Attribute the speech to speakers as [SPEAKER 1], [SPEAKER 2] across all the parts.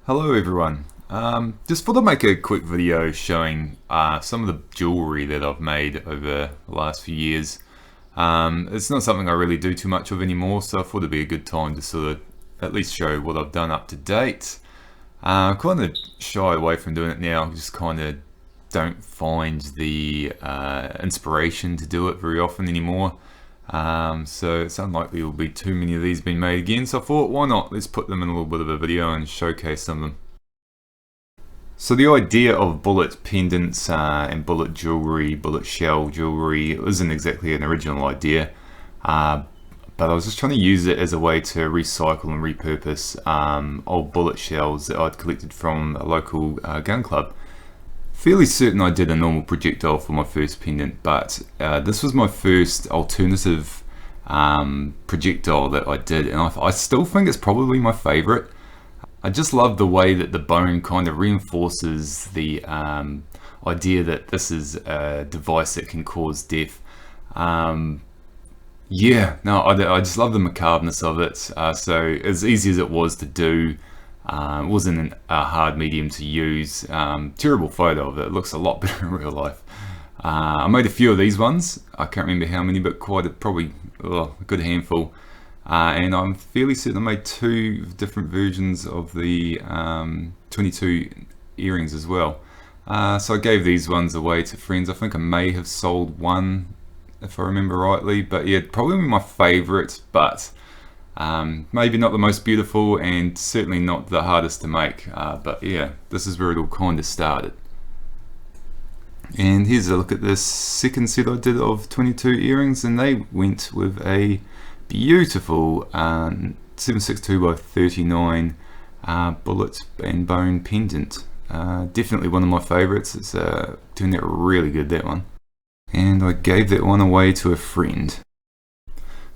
[SPEAKER 1] Hello everyone. Just thought I'd make a quick video showing some of the jewelry that I've made over the last few years. It's not something I really do too much of anymore, so I thought it'd be a good time to sort of at least show what I've done up to date. Kind of shy away from doing it now, just kind of don't find the inspiration to do it very often anymore. So it's unlikely there will be too many of these being made again, so I thought why not, let's put them in a little bit of a video and showcase some of them. So the idea of bullet pendants and bullet jewelry, bullet shell jewelry, it wasn't exactly an original idea, but I was just trying to use it as a way to recycle and repurpose old bullet shells that I'd collected from a local gun club. Fairly certain I did a normal projectile for my first pendant, but this was my first alternative projectile that I did, and I still think it's probably my favorite. I just love the way that the bone kind of reinforces the idea that this is a device that can cause death. Yeah, no, I just love the macabreness of it. So as easy as it was to do, it wasn't a hard medium to use. Terrible photo of it. It looks a lot better in real life. I made a few of these ones. I can't remember how many, but probably a good handful. And I'm fairly certain I made two different versions of the 22 earrings as well. So I gave these ones away to friends. I think I may have sold one, if I remember rightly. But yeah, probably my favorite, but maybe not the most beautiful and certainly not the hardest to make. But yeah, this is where it all kind of started. And here's a look at this second set I did of 22 earrings, and they went with a beautiful 762 by 39 bullet and bone pendant. Definitely one of my favorites. It's turned out really good, that one. And I gave that one away to a friend.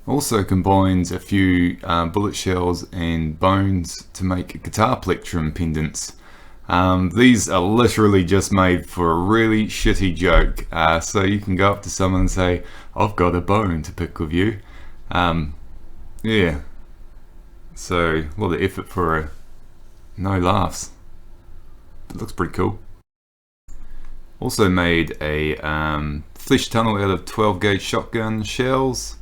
[SPEAKER 1] Also combines a few bullet shells and bones to make guitar plectrum pendants. These are literally just made for a really shitty joke. So you can go up to someone and say, "I've got a bone to pick with you." Yeah. So a lot of effort for no laughs. It looks pretty cool. Also made a flesh tunnel out of 12 gauge shotgun shells.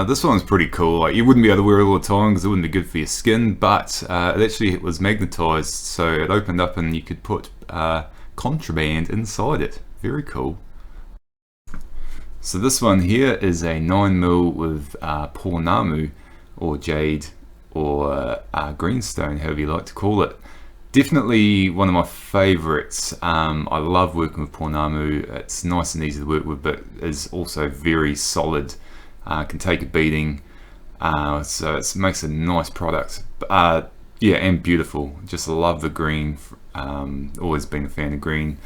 [SPEAKER 1] This one's pretty cool. Like, you wouldn't be able to wear it all the time because it wouldn't be good for your skin, but it actually was magnetized, so it opened up and you could put contraband inside it. Very cool. So this one here is a 9mm with Pornamu, or jade, or greenstone, however you like to call it. Definitely one of my favorites. I love working with Pornamu. It's nice and easy to work with, but is also very solid. Can take a beating, so it makes a nice product. Yeah, and beautiful. Just love the green. Always been a fan of green.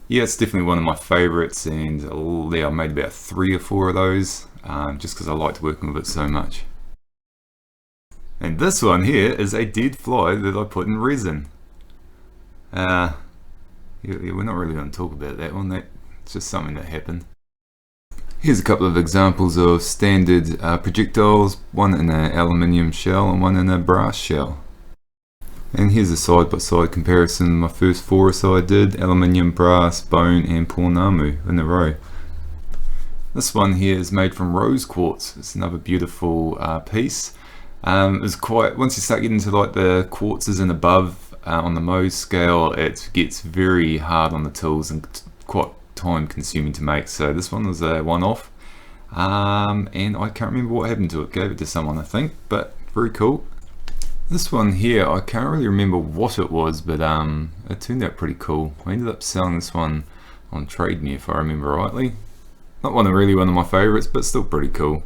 [SPEAKER 1] Yeah, it's definitely one of my favorites, and yeah, I made about 3 or 4 of those, just because I liked working with it so much. And this one here is a dead fly that I put in resin. Yeah, we're not really going to talk about that one. That's just something that happened. Here's a couple of examples of standard projectiles, one in an aluminium shell and one in a brass shell. And here's a side-by-side comparison. My first 4 or so I did, aluminium, brass, bone and Pornamu in a row. This one here is made from rose quartz. It's another beautiful piece. It's quite, once you start getting to like the quartzes and above on the Mohs scale, it gets very hard on the tools and quite time consuming to make, so this one was a one-off, and I can't remember what happened to it. Gave it to someone, I think, but very cool. This one here, I can't really remember what it was, but it turned out pretty cool. I ended up selling this one on Trade Me, if I remember rightly. Not one of my favorites, but still pretty cool.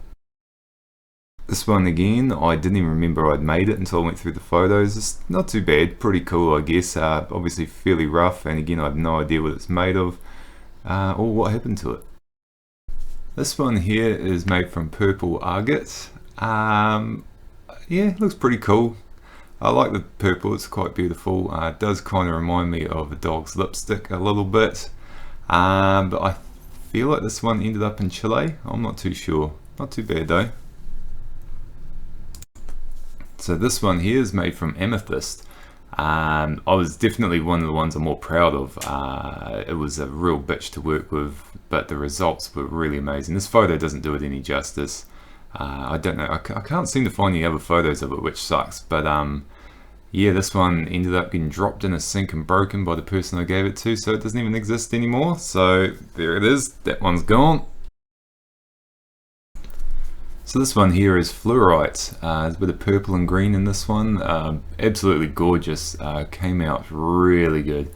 [SPEAKER 1] This one again, I didn't even remember I'd made it until I went through the photos. It's not too bad, pretty cool I guess. Obviously fairly rough, and again I have no idea what it's made of. Or what happened to it. This one here is made from purple agate. Yeah, it looks pretty cool. I like the purple, it's quite beautiful. It does kind of remind me of a dog's lipstick a little bit. But I feel like this one ended up in Chile. I'm not too sure. Not too bad though. So this one here is made from amethyst. I was definitely one of the ones I'm more proud of. It was a real bitch to work with, but the results were really amazing. This photo doesn't do it any justice. I don't know, I can't seem to find any other photos of it, which sucks, but yeah, this one ended up getting dropped in a sink and broken by the person I gave it to, so it doesn't even exist anymore. So there it is, that one's gone. So this one here is Fluorite. There's a bit of purple and green in this one. Absolutely gorgeous. Came out really good.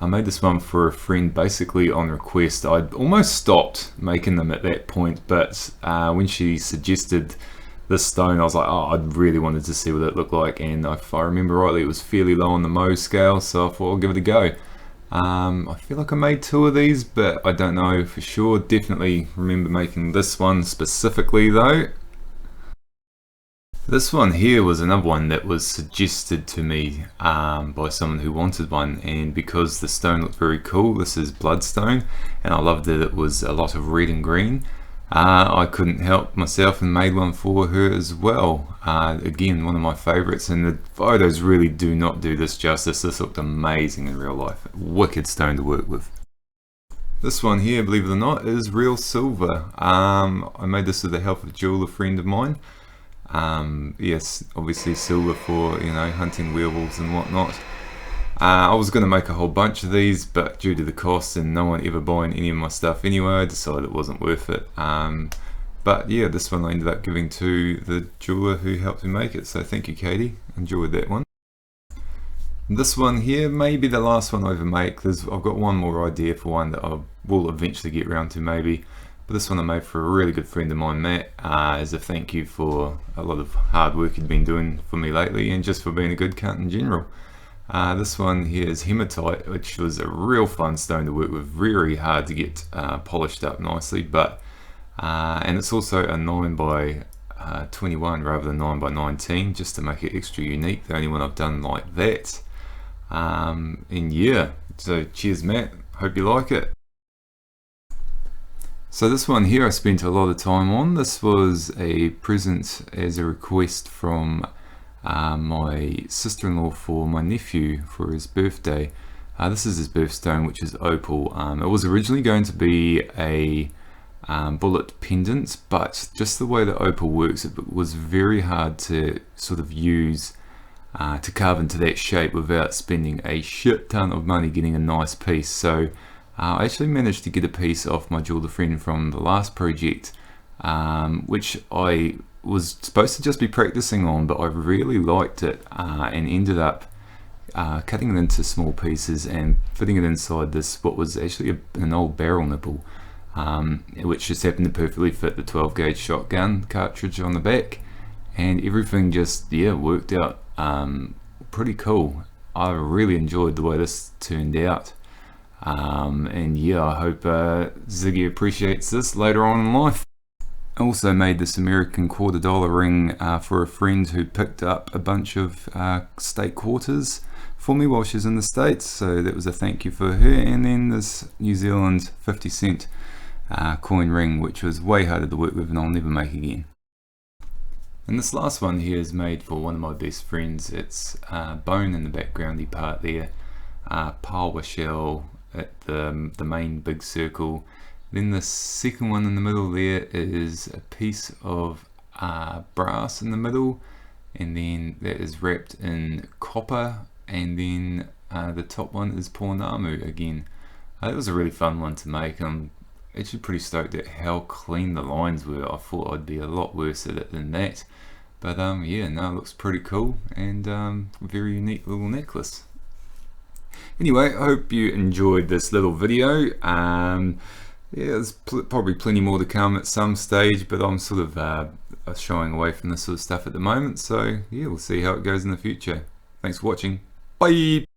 [SPEAKER 1] I made this one for a friend basically on request. I'd almost stopped making them at that point, but when she suggested this stone, I was like, oh, I really wanted to see what it looked like, and if I remember rightly, it was fairly low on the Mohs scale, so I thought I'll give it a go. I feel like I made 2 of these, but I don't know for sure. Definitely remember making this one specifically though. This one here was another one that was suggested to me by someone who wanted one, and because the stone looked very cool, this is Bloodstone, and I loved that it was a lot of red and green. I couldn't help myself and made one for her as well. Again, one of my favorites, and the photos really do not do this justice. This looked amazing in real life. Wicked stone to work with. This one here, believe it or not, is real silver. I made this with the help of a jeweler friend of mine. Yes, obviously silver for, you know, hunting werewolves and whatnot. I was going to make a whole bunch of these, but due to the cost and no one ever buying any of my stuff anyway, I decided it wasn't worth it. But yeah, this one I ended up giving to the jeweler who helped me make it, so thank you, Katie. Enjoyed that one. This one here may be the last one I ever make. I've got one more idea for one that I will eventually get around to maybe. But this one I made for a really good friend of mine, Matt, as a thank you for a lot of hard work he'd been doing for me lately, and just for being a good cunt in general. This one here is Hematite, which was a real fun stone to work with. Very hard to get polished up nicely, but and it's also a 9 by 21 rather than 9 by 19, just to make it extra unique. The only one I've done like that. And yeah, so cheers, Matt. Hope you like it. So this one here I spent a lot of time on. This was a present as a request from my sister-in-law for my nephew for his birthday. This is his birthstone, which is Opal. It was originally going to be a bullet pendant, but just the way that Opal works, it was very hard to sort of use to carve into that shape without spending a shit ton of money getting a nice piece. So I actually managed to get a piece off my jeweler friend from the last project, which I was supposed to just be practicing on, but I really liked it and ended up cutting it into small pieces and fitting it inside this, what was actually an old barrel nipple, which just happened to perfectly fit the 12 gauge shotgun cartridge on the back, and everything just, yeah, worked out pretty cool. I really enjoyed the way this turned out, and yeah, I hope Ziggy appreciates this later on in life. I also made this American $quarter ring for a friend who picked up a bunch of state quarters for me while she's in the States, so that was a thank you for her. And then this New Zealand 50-cent coin ring, which was way harder to work with and I'll never make again. And this last one here is made for one of my best friends. It's bone in the backgroundy part there, power shell at the main big circle. Then the second one in the middle there is a piece of brass in the middle, and then that is wrapped in copper, and then the top one is Pornamu again. That was a really fun one to make. I'm actually pretty stoked at how clean the lines were. I thought I'd be a lot worse at it than that, but yeah, no, it looks pretty cool, and very unique little necklace. Anyway, I hope you enjoyed this little video. Yeah, there's probably plenty more to come at some stage, but I'm sort of shying away from this sort of stuff at the moment, so yeah, we'll see how it goes in the future. Thanks for watching. Bye!